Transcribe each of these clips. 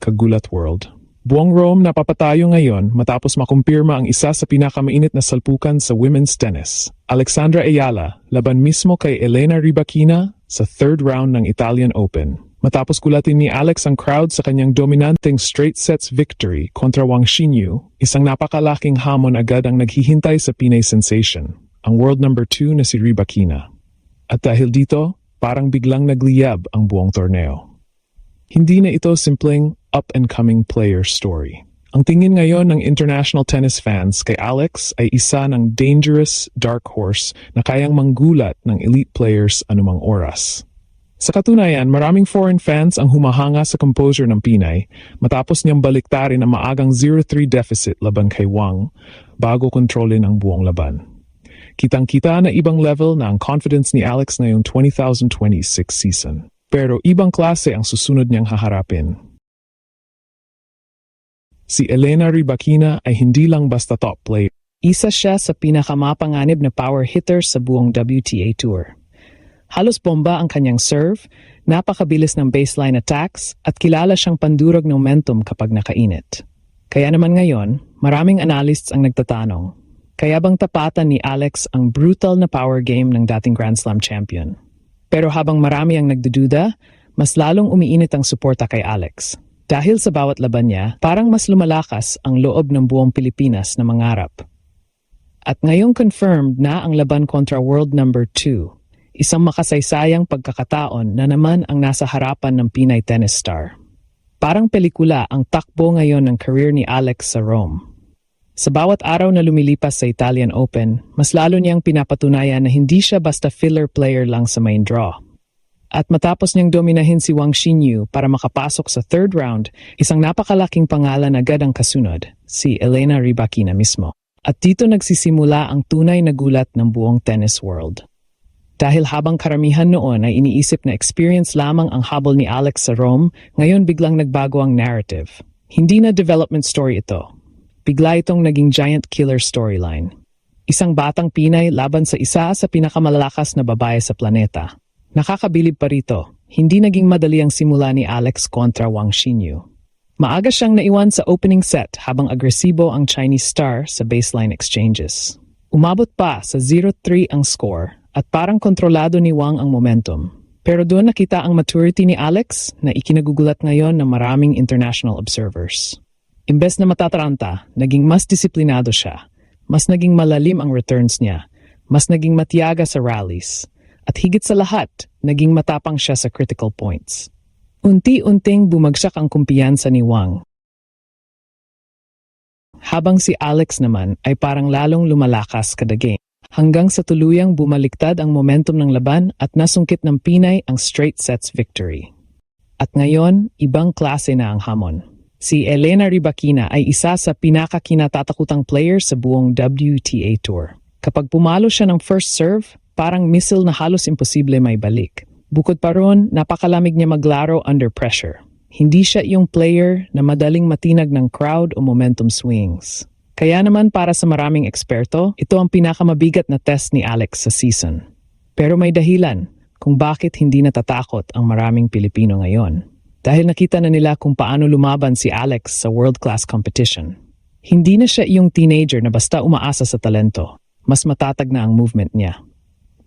Kagulat World. Buong Rome napapatayo ngayon matapos makumpirma ang isa sa pinakamainit na salpukan sa women's tennis. Alexandra Ayala laban mismo kay Elena Rybakina sa third round ng Italian Open. Matapos kulatin ni Alex ang crowd sa kanyang dominanteng straight sets victory kontra Wang Xinyu, isang napakalaking hamon agad ang naghihintay sa Pinay sensation, ang world number 2 na si Rybakina. At dahil dito, parang biglang nagliyab ang buong torneo. Hindi na ito simpleng up-and-coming player story. Ang tingin ngayon ng international tennis fans kay Alex ay isa ng dangerous dark horse na kayang manggulat ng elite players anumang oras. Sa katunayan, maraming foreign fans ang humahanga sa composure ng Pinay matapos niyang baliktarin ang maagang 0-3 deficit laban kay Wang bago kontrolin ang buong laban. Kitang-kita na ibang level na ang confidence ni Alex ngayong 2026 season. Pero ibang klase ang susunod niyang haharapin. Si Elena Rybakina ay hindi lang basta top player. Isa siya sa pinakamapanganib na power hitter sa buong WTA Tour. Halos bomba ang kanyang serve, napakabilis ng baseline attacks, at kilala siyang pandurog ng momentum kapag nakainit. Kaya naman ngayon, maraming analysts ang nagtatanong, kaya bang tapatan ni Alex ang brutal na power game ng dating Grand Slam champion? Pero habang marami ang nagdududa, mas lalong umiinit ang suporta kay Alex. Dahil sa bawat laban niya, parang mas lumalakas ang loob ng buong Pilipinas na mangarap. At ngayong confirmed na ang laban kontra world number 2, isang makasaysayang pagkakataon na naman ang nasa harapan ng Pinay tennis star. Parang pelikula ang takbo ngayon ng career ni Alex sa Rome. Sa bawat araw na lumilipas sa Italian Open, mas lalo niyang pinapatunayan na hindi siya basta filler player lang sa main draw. At matapos niyang dominahin si Wang Xinyu para makapasok sa third round, isang napakalaking pangalan agad ang kasunod, si Elena Rybakina mismo. At dito nagsisimula ang tunay na gulat ng buong tennis world. Dahil habang karamihan noon ay iniisip na experience lamang ang habol ni Alex sa Rome, ngayon biglang nagbago ang narrative. Hindi na development story ito. Bigla itong naging giant killer storyline. Isang batang Pinay laban sa isa sa pinakamalalakas na babae sa planeta. Nakakabilib pa rito, hindi naging madali ang simula ni Alex kontra Wang Xinyu. Maaga siyang naiwan sa opening set habang agresibo ang Chinese star sa baseline exchanges. Umabot pa sa 0-3 ang score at parang kontrolado ni Wang ang momentum. Pero doon nakita ang maturity ni Alex na ikinagugulat ngayon ng maraming international observers. Imbes na matataranta, naging mas disiplinado siya, mas naging malalim ang returns niya, mas naging matiyaga sa rallies, at higit sa lahat, naging matapang siya sa critical points. Unti-unting bumagsak ang kumpiyansa ni Wang. Habang si Alex naman ay parang lalong lumalakas kada game, hanggang sa tuluyang bumaliktad ang momentum ng laban at nasungkit ng Pinay ang straight sets victory. At ngayon, ibang klase na ang hamon. Si Elena Rybakina ay isa sa pinakakinatatakutang player sa buong WTA Tour. Kapag pumalo siya ng first serve, parang missile na halos imposible may balik. Bukod pa ron, napakalamig niya maglaro under pressure. Hindi siya yung player na madaling matinag ng crowd o momentum swings. Kaya naman para sa maraming eksperto, ito ang pinakamabigat na test ni Alex sa season. Pero may dahilan kung bakit hindi natatakot ang maraming Pilipino ngayon. Dahil nakita na nila kung paano lumaban si Alex sa world-class competition. Hindi na siya yung teenager na basta umaasa sa talento. Mas matatag na ang movement niya.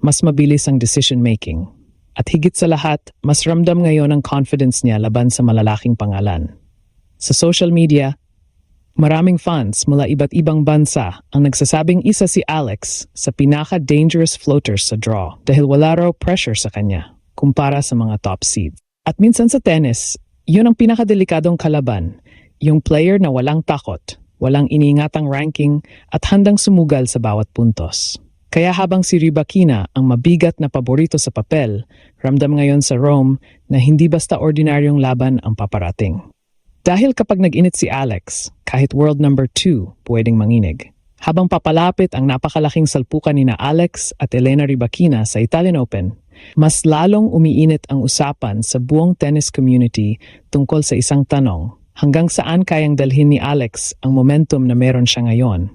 Mas mabilis ang decision-making. At higit sa lahat, mas ramdam ngayon ang confidence niya laban sa malalaking pangalan. Sa social media, maraming fans mula iba't ibang bansa ang nagsasabing isa si Alex sa pinaka-dangerous floaters sa draw dahil wala raw pressure sa kanya kumpara sa mga top seeds. At minsan sa tennis, yun ang pinakadelikadong kalaban, yung player na walang takot, walang iniingatang ranking at handang sumugal sa bawat puntos. Kaya habang si Rybakina ang mabigat na paborito sa papel, ramdam ngayon sa Rome na hindi basta ordinaryong laban ang paparating. Dahil kapag nag-init si Alex, kahit world number 2 pwedeng manginig. Habang papalapit ang napakalaking salpukan ni Alex at Elena Rybakina sa Italian Open, mas lalong umiinit ang usapan sa buong tennis community tungkol sa isang tanong, hanggang saan kayang dalhin ni Alex ang momentum na meron siya ngayon.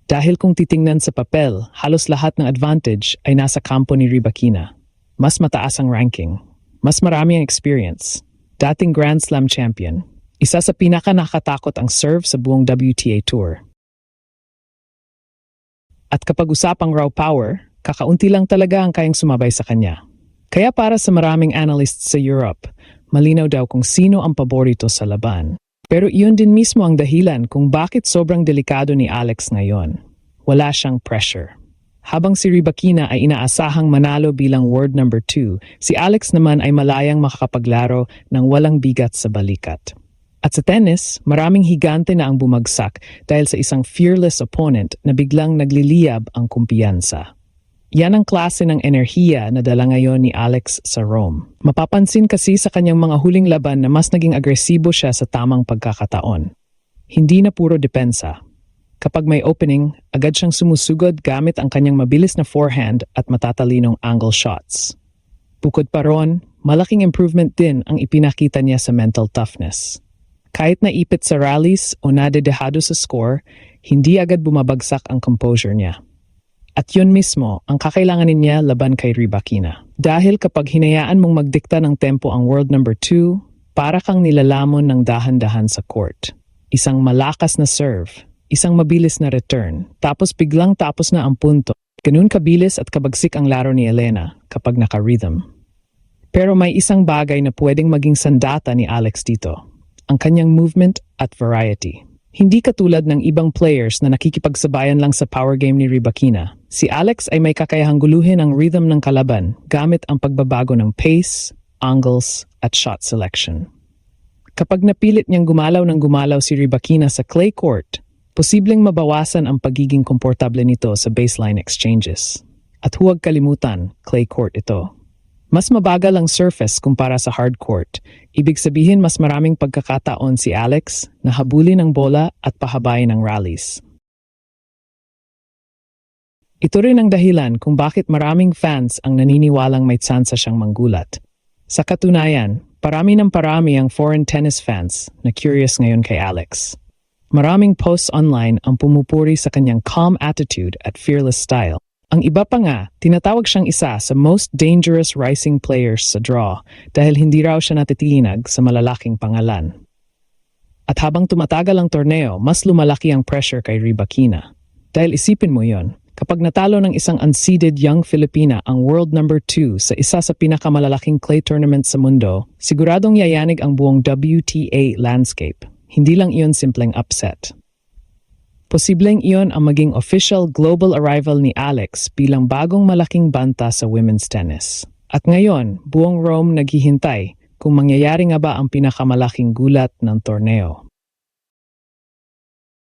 Dahil kung titingnan sa papel, halos lahat ng advantage ay nasa kampo ni Rybakina. Mas mataas ang ranking, mas marami ang experience, dating Grand Slam champion, Isa sa pinaka-nakatakot ang serve sa buong WTA Tour. At kapag usapang raw power, kakaunti lang talaga ang kayang sumabay sa kanya. Kaya para sa maraming analysts sa Europe, malinaw daw kung sino ang paborito sa laban. Pero iyon din mismo ang dahilan kung bakit sobrang delikado ni Alex ngayon. Wala siyang pressure. Habang si Rybakina ay inaasahang manalo bilang world number 2, si Alex naman ay malayang makakapaglaro ng walang bigat sa balikat. At sa tennis, maraming higante na ang bumagsak dahil sa isang fearless opponent na biglang nagliliyab ang kumpiyansa. Yan ang klase ng enerhiya na dala ngayon ni Alex sa Rome. Mapapansin kasi sa kanyang mga huling laban na mas naging agresibo siya sa tamang pagkakataon. Hindi na puro depensa. Kapag may opening, agad siyang sumusugod gamit ang kanyang mabilis na forehand at matatalinong angle shots. Bukod pa ron, malaking improvement din ang ipinakita niya sa mental toughness. Kahit naipit sa rallies o nadedehado sa score, hindi agad bumabagsak ang composure niya. At yun mismo ang kakailanganin niya laban kay Rybakina. Dahil kapag hinayaan mong magdikta ng tempo ang world number 2, para kang nilalamon ng dahan-dahan sa court. Isang malakas na serve, isang mabilis na return, tapos biglang tapos na ang punto. Ganun kabilis at kabagsik ang laro ni Elena kapag naka-rhythm. Pero may isang bagay na pwedeng maging sandata ni Alex dito. Ang kanyang movement at variety. Hindi katulad ng ibang players na nakikipagsabayan lang sa power game ni Rybakina. Si Alex ay may kakayahang guluhin ang rhythm ng kalaban gamit ang pagbabago ng pace, angles, at shot selection. Kapag napilit niyang gumalaw ng gumalaw si Rybakina sa clay court, posibleng mabawasan ang pagiging komportable nito sa baseline exchanges. At huwag kalimutan, clay court ito. Mas mabagal ang surface kumpara sa hard court. Ibig sabihin mas maraming pagkakataon si Alex na habulin ang bola at pahabain ang rallies. Ito rin ang dahilan kung bakit maraming fans ang naniniwalang may tsansa siyang manggulat. Sa katunayan, parami ang foreign tennis fans na curious ngayon kay Alex. Maraming posts online ang pumupuri sa kanyang calm attitude at fearless style. Ang iba pa nga, tinatawag siyang isa sa most dangerous rising players sa draw dahil hindi raw siya natitinag sa malalaking pangalan. At habang tumatagal ang torneo, mas lumalaki ang pressure kay Rybakina. Dahil isipin mo yon, kapag natalo ng isang unseeded young Filipina ang world number 2 sa isa sa pinakamalalaking clay tournament sa mundo, siguradong yayanig ang buong WTA landscape. Hindi lang iyon simpleng upset. Posibleng iyon ang maging official global arrival ni Alex bilang bagong malaking banta sa women's tennis. At ngayon, buong Rome naghihintay kung mangyayari nga ba ang pinakamalaking gulat ng torneo.